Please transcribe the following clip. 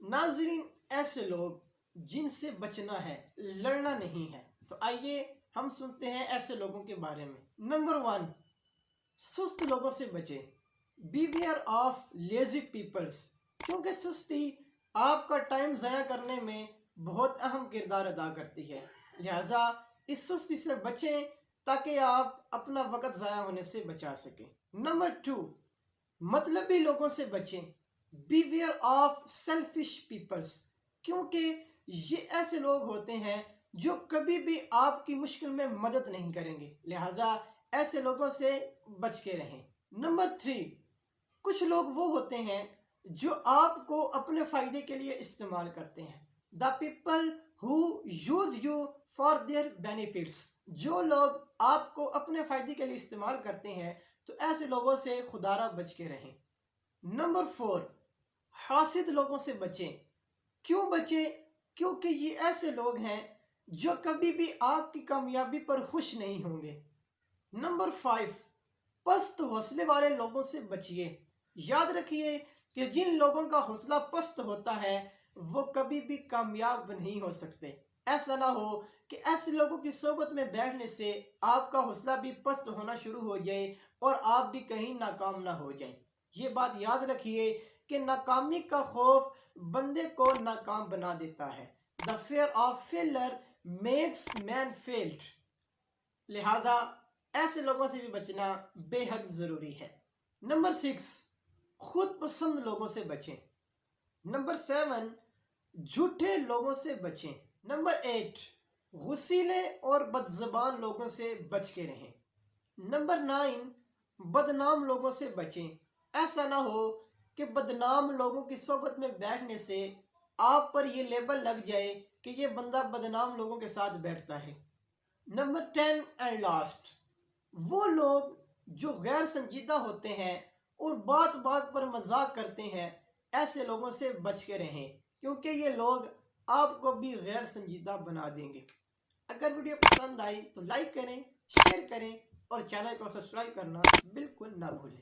नाजरीन, ऐसे लोग जिनसे बचना है, लड़ना नहीं है। तो आइए हम सुनते हैं ऐसे लोगों के बारे में। नंबर 1, सुस्त लोगों से बचें। बीवियर ऑफ लेजी पीपल्स, क्योंकि सुस्ती आपका टाइम ज़ाया करने में बहुत अहम किरदार अदा करती है। लिहाजा इस सुस्ती से बचें ताकि आप अपना वक़्त ज़ाया होने से बचा सकें। नंबर 2, मतलबी लोगों से बचें। बीवियर ऑफ सेल्फिश पीपल्स, क्योंकि ये ऐसे लोग होते हैं जो कभी भी आपकी मुश्किल में मदद नहीं करेंगे। लिहाजा ऐसे लोगों से बच के रहें। नंबर 3, कुछ लोग वो होते हैं जो आपको अपने फ़ायदे के लिए इस्तेमाल करते हैं। The people who use you for their benefits, जो लोग आपको अपने फ़ायदे के लिए इस्तेमाल करते हैं, तो ऐसे लोगों से खुदारा बच के रहें। नंबर 4, हासिद लोगों से बचें। क्यों बचें? क्योंकि ये ऐसे लोग हैं जो कभी भी आपकी कामयाबी पर खुश नहीं होंगे। नंबर 5, पस्त हौसले वाले लोगों से बचिए। याद रखिए कि जिन लोगों का हौसला पस्त होता है वो कभी भी कामयाब नहीं हो सकते। ऐसा ना हो कि ऐसे लोगों की सोबत में बैठने से आपका हौसला भी पस्त होना शुरू हो जाए और आप भी कहीं नाकाम ना हो जाएं। ये बात याद रखिए कि नाकामी का खौफ बंदे को नाकाम बना देता है। The fair of failure makes man failed. लिहाजा ऐसे लोगों से भी बचना बेहद ज़रूरी है। नंबर 6, खुद पसंद लोगों से बचें। नंबर 7, झूठे लोगों से बचें। नंबर 8, गुस्सीले और बदज़बान लोगों से बच के रहें। नंबर 9, बदनाम लोगों से बचें। ऐसा ना हो कि बदनाम लोगों की सोबत में बैठने से आप पर ये लेबल लग जाए कि ये बंदा बदनाम लोगों के साथ बैठता है। नंबर 10 एंड लास्ट, वो लोग जो गैर संजीदा होते हैं और बात बात पर मजाक करते हैं, ऐसे लोगों से बच के रहें, क्योंकि ये लोग आपको भी गैर संजीदा बना देंगे। अगर वीडियो पसंद आई तो लाइक करें, शेयर करें और चैनल को सब्सक्राइब करना बिल्कुल ना भूलें।